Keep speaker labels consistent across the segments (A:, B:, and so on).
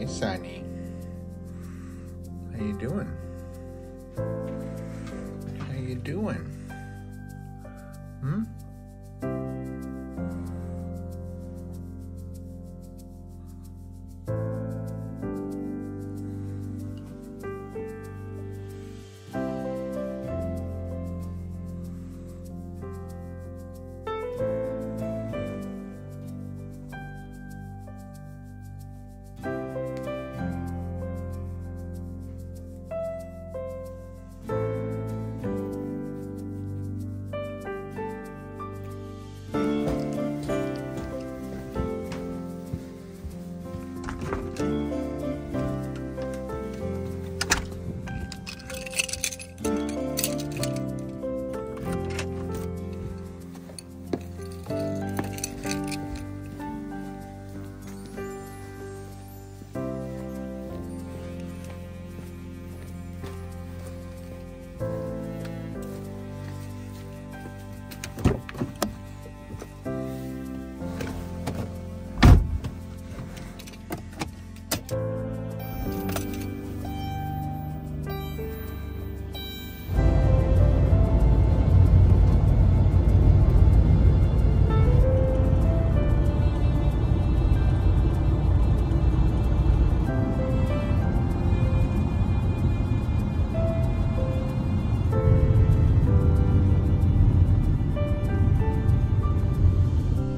A: Hey, Sunny. How you doing? How you doing?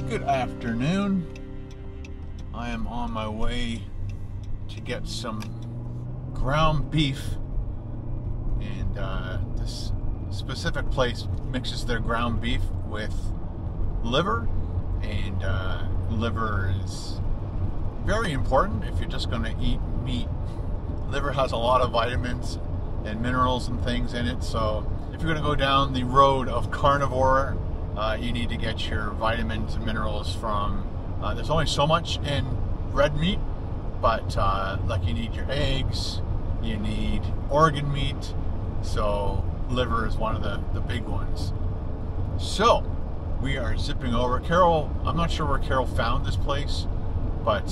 A: Good afternoon. I am on my way to get some ground beef, and this specific place mixes their ground beef with liver, and liver is very important if you're just going to eat meat. Liver has a lot of vitamins and minerals and things in it, so if you're going to go down the road of carnivore, you need to get your vitamins and minerals from, there's only so much in red meat, but like you need your eggs, you need organ meat, so liver is one of the big ones. So we are zipping over. Carol, I'm not sure where Carol found this place, but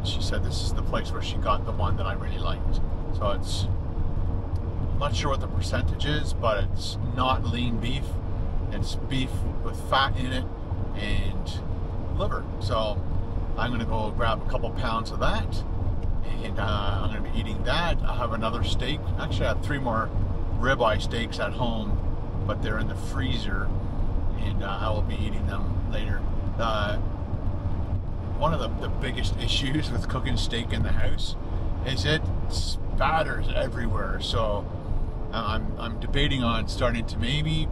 A: she said this is the place where she got the one that I really liked. So it's, I'm not sure what the percentage is, but it's not lean beef. It's beef with fat in it and liver. So I'm going to go grab a couple pounds of that, and I'm going to be eating that. I have another steak. Actually, I have 3 more ribeye steaks at home, but they're in the freezer, and I will be eating them later. One of the biggest issues with cooking steak in the house is it spatters everywhere. So I'm debating on starting to maybe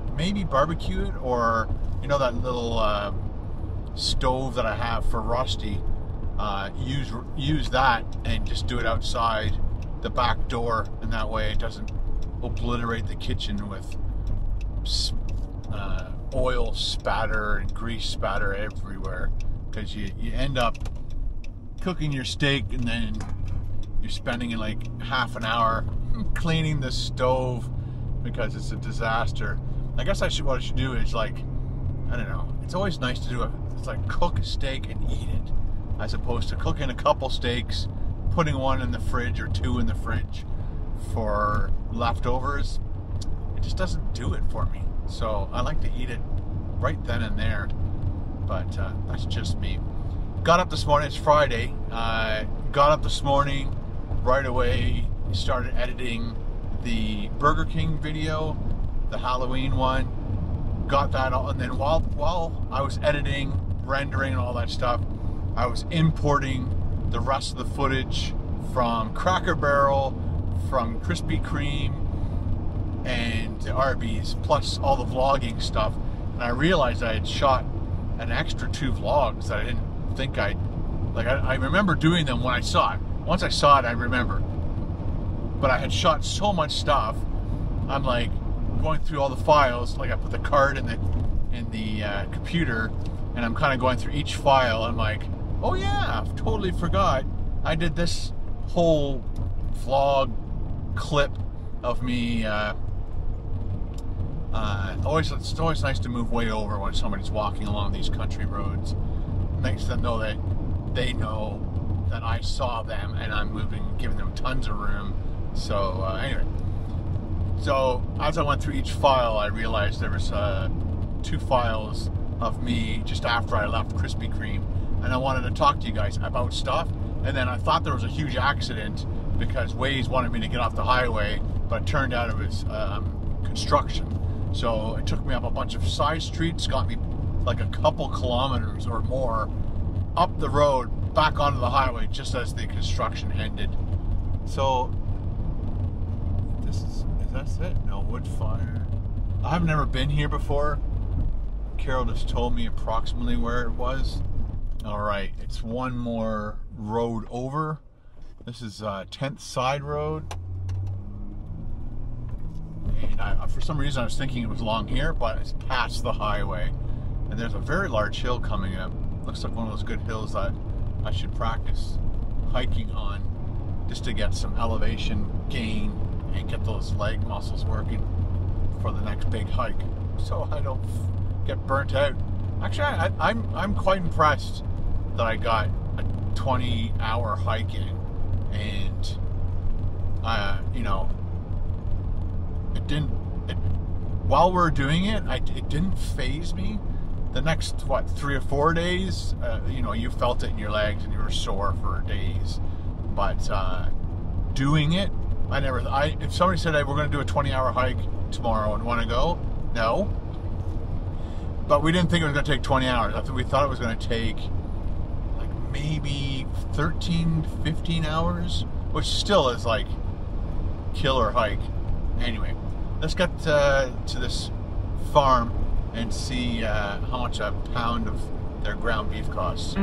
A: barbecue it, or you know that little stove that I have for Rusty, use that and just do it outside the back door, and that way it doesn't obliterate the kitchen with oil spatter and grease spatter everywhere, because you end up cooking your steak and then you're spending like half an hour cleaning the stove because it's a disaster. I guess what I should do is, like, I don't know, it's always nice to do it's like cook a steak and eat it, as opposed to cooking a couple steaks, putting one in the fridge or 2 in the fridge for leftovers. It just doesn't do it for me. So I like to eat it right then and there, but that's just me. Got up this morning, it's Friday, got up this morning, right away started editing the Burger King video, the Halloween one, got that all, and then while I was editing, rendering and all that stuff, I was importing the rest of the footage from Cracker Barrel, from Krispy Kreme, and the Arby's, plus all the vlogging stuff. And I realized I had shot an extra 2 vlogs that I didn't think I remember doing them when I saw it. Once I saw it, I remember. But I had shot so much stuff, I'm like going through all the files, like I put the card in the computer, and I'm kind of going through each file. I'm like, oh yeah, I totally forgot I did this whole vlog clip of me. It's always nice to move way over when somebody's walking along these country roads. It makes them know that they know that I saw them and I'm giving them tons of room. So anyway, so as I went through each file, I realized there was 2 files of me just after I left Krispy Kreme, and I wanted to talk to you guys about stuff. And then I thought there was a huge accident because Waze wanted me to get off the highway, but it turned out it was construction. So it took me up a bunch of side streets, got me like a couple kilometers or more up the road, back onto the highway just as the construction ended. So is that it? No, wood fire. I've never been here before. Carol just told me approximately where it was. All right, it's one more road over. This is 10th Side Road. And for some reason I was thinking it was along here, but it's past the highway. And there's a very large hill coming up. Looks like one of those good hills that I should practice hiking on just to get some elevation gain and get those leg muscles working for the next big hike, so I don't get burnt out. Actually, I'm quite impressed that I got a 20-hour hike in, and you know, while we're doing it, it didn't faze me. The next 3 or 4 days, you know, you felt it in your legs and you were sore for days. But doing it, if somebody said, hey, we're going to do a 20-hour hike tomorrow and want to go, no. But we didn't think it was going to take 20 hours. We thought it was going to take like maybe 13, 15 hours, which still is like killer hike. Anyway, let's get to this farm and see how much a pound of their ground beef costs.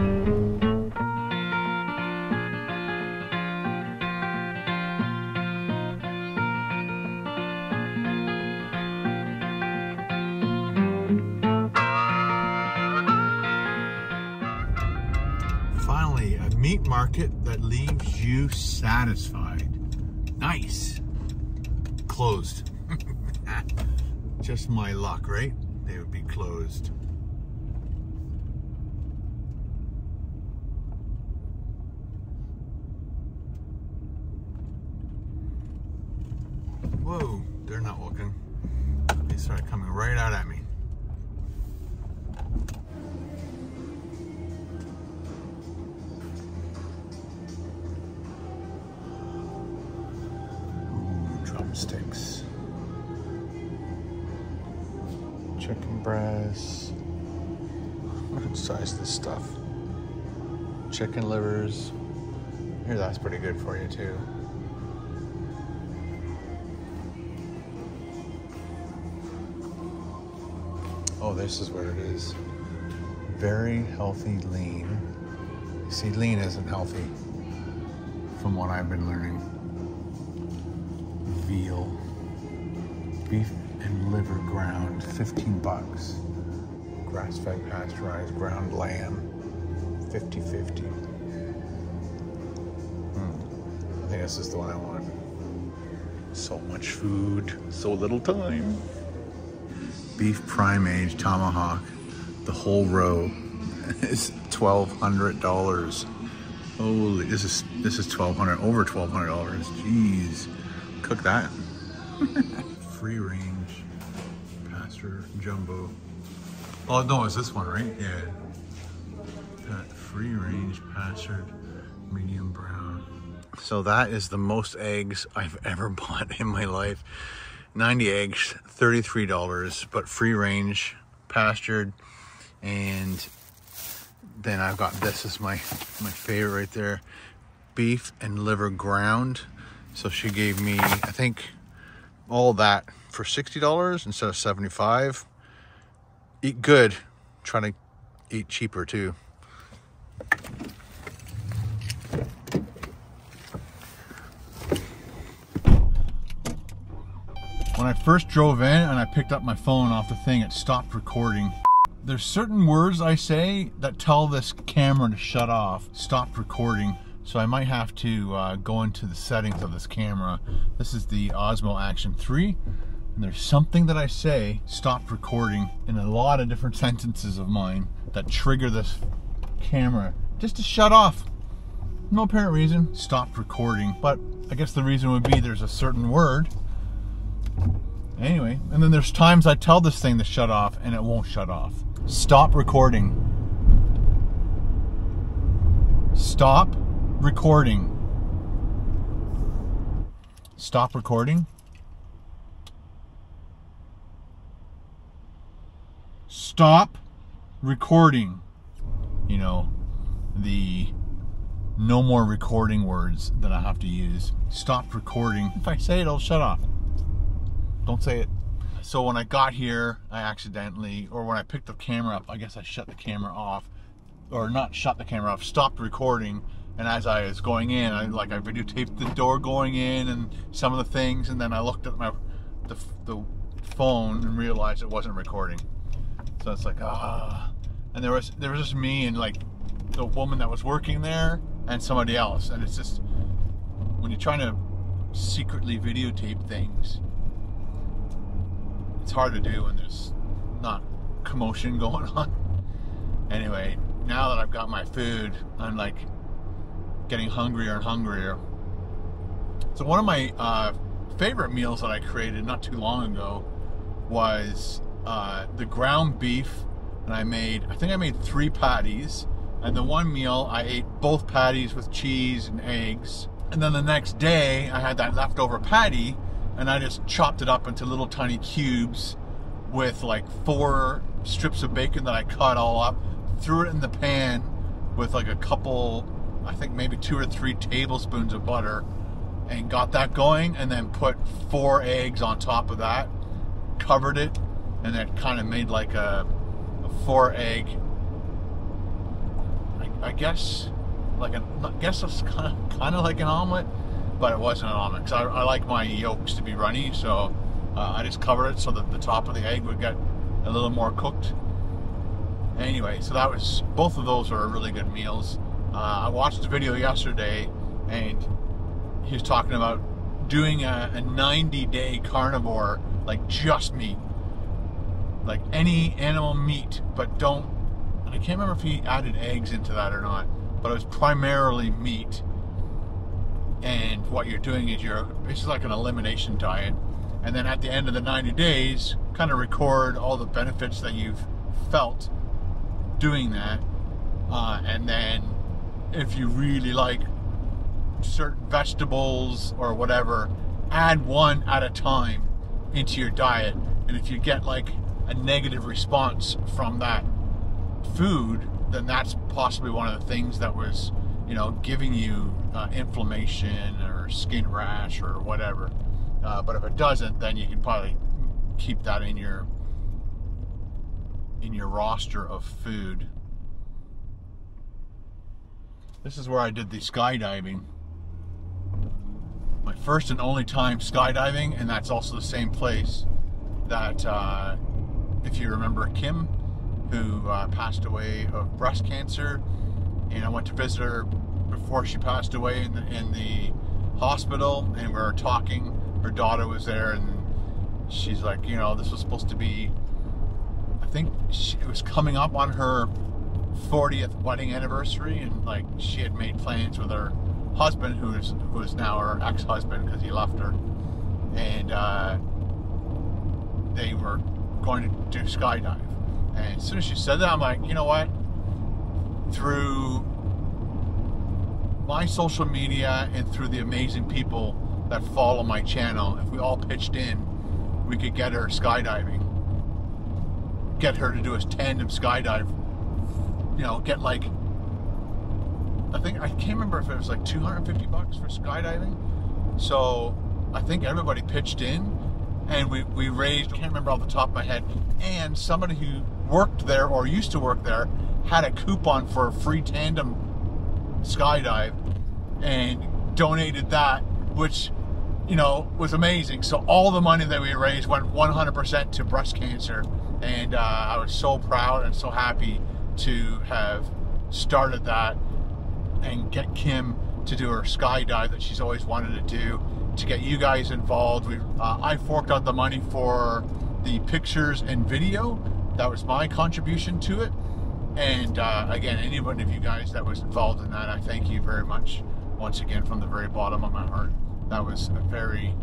A: Finally, a meat market that leaves you satisfied. Nice. Closed. Just my luck, right? They would be closed. Whoa, they're not looking. They started coming right out at me. Ooh, drumsticks. Chicken breasts. What size this stuff? Chicken livers. Here, that's pretty good for you too. Oh, this is what it is. Very healthy lean. You see, lean isn't healthy from what I've been learning. Veal. Beef and liver ground, 15 bucks. Grass-fed pasteurized ground lamb, 50-50. I think this is the one I want. So much food, so little time. Beef prime age Tomahawk, the whole row is $1,200. Holy, this is $1,200, over $1,200. Jeez, cook that. Free range pasture jumbo. Oh no, it's this one, right? Yeah. That free range pastured medium brown. So that is the most eggs I've ever bought in my life. 90 eggs, $33, but free range pastured. And then I've got this is my favorite right there, beef and liver ground. So she gave me, I think, all that for $60 instead of $75. Eat good, try to eat cheaper too. When I first drove in and I picked up my phone off the thing, it stopped recording. There's certain words I say that tell this camera to shut off, stop recording. So I might have to go into the settings of this camera. This is the Osmo Action 3. And there's something that I say, stop recording, in a lot of different sentences of mine that trigger this camera just to shut off. no apparent reason, stopped recording. But I guess the reason would be there's a certain word. Anyway, and then there's times I tell this thing to shut off and it won't shut off. Stop recording. Stop recording. Stop recording. Stop recording. You know, the no more recording words that I have to use. Stop recording. If I say it, it'll shut off. Don't say it. So when I got here, I accidentally, or when I picked the camera up, I guess I shut the camera off, or not shut the camera off, stopped recording. And as I was going in, I videotaped the door going in and some of the things, and then I looked at the phone and realized it wasn't recording. So it's like, and there was just me and like the woman that was working there and somebody else, and it's just, when you're trying to secretly videotape things, it's hard to do when there's not commotion going on. Anyway, now that I've got my food, I'm like getting hungrier and hungrier. So one of my favorite meals that I created not too long ago was the ground beef, and I think I made 3 patties, and the one meal I ate both patties with cheese and eggs, and then the next day I had that leftover patty and I just chopped it up into little tiny cubes with like 4 strips of bacon that I cut all up, threw it in the pan with like a couple, I think maybe 2 or 3 tablespoons of butter, and got that going, and then put 4 eggs on top of that, covered it, and it kind of made like a 4-egg, I guess it's kind of like an omelet, but it wasn't an omelet, because I like my yolks to be runny, so I just covered it so that the top of the egg would get a little more cooked. Anyway, so that was, both of those are really good meals. I watched a video yesterday, and he was talking about doing a 90-day carnivore, like just meat, like any animal meat, but don't, and I can't remember if he added eggs into that or not, but it was primarily meat. And what you're doing is it's like an elimination diet, and then at the end of the 90 days kind of record all the benefits that you've felt doing that, and then if you really like certain vegetables or whatever, add one at a time into your diet. And if you get like a negative response from that food, then that's possibly one of the things that was, you know, giving you inflammation or skin rash or whatever. But if it doesn't, then you can probably keep that in your roster of food. This is where I did the skydiving. My first and only time skydiving, and that's also the same place that, if you remember Kim, who passed away of breast cancer, and I went to visit her before she passed away in the hospital, and we were talking. Her daughter was there, and she's like, you know, this was supposed to be, I think it was coming up on her 40th wedding anniversary, and like she had made plans with her husband, who is now her ex-husband because he left her, and they were going to do skydive. And as soon as she said that, I'm like, you know what, through my social media and through the amazing people that follow my channel, if we all pitched in, we could get her skydiving, get her to do a tandem skydive, you know, get like, I can't remember if it was like $250 for skydiving. So I think everybody pitched in, and we raised, I can't remember off the top of my head, and somebody who worked there or used to work there had a coupon for a free tandem skydive and donated that, which, you know, was amazing. So all the money that we raised went 100% to breast cancer, and I was so proud and so happy to have started that and get Kim to do her skydive that she's always wanted to do, to get you guys involved. I forked out the money for the pictures and video. That was my contribution to it, And again, any one of you guys that was involved in that, I thank you very much once again from the very bottom of my heart. That was a very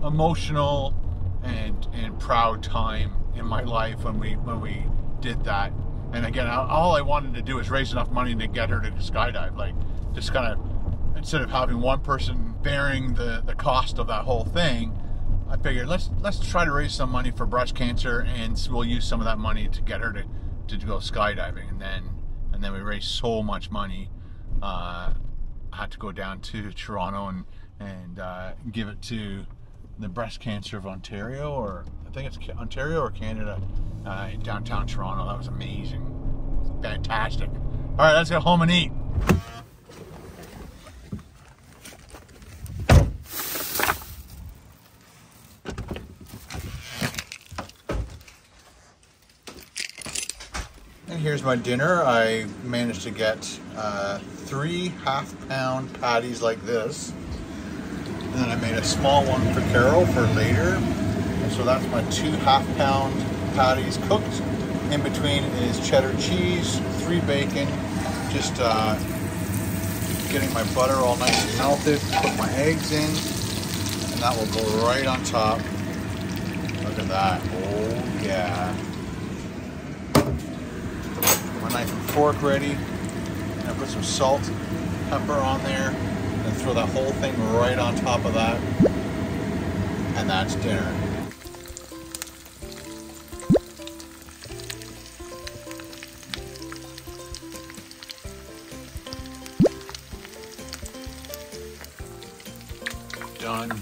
A: emotional and proud time in my life when we did that. And again, all I wanted to do was raise enough money to get her to skydive. Like, just kind of, instead of having one person bearing the cost of that whole thing, I figured let's try to raise some money for breast cancer, and we'll use some of that money to get her to go skydiving. And then we raised so much money. I had to go down to Toronto and give it to the breast cancer of Ontario, or I think it's Ontario or Canada, in downtown Toronto. That was amazing. Fantastic. All right, let's go home and eat. And here's my dinner. I managed to get 3 half-pound patties like this. And then I made a small one for Carol for later. And so that's my 2 half-pound patties cooked. In between is cheddar cheese, 3 bacon, just getting my butter all nice and melted. Put my eggs in, and that will go right on top. Look at that. Oh yeah. My knife and fork ready. And I put some salt, pepper on there, and throw that whole thing right on top of that. And that's dinner. Done.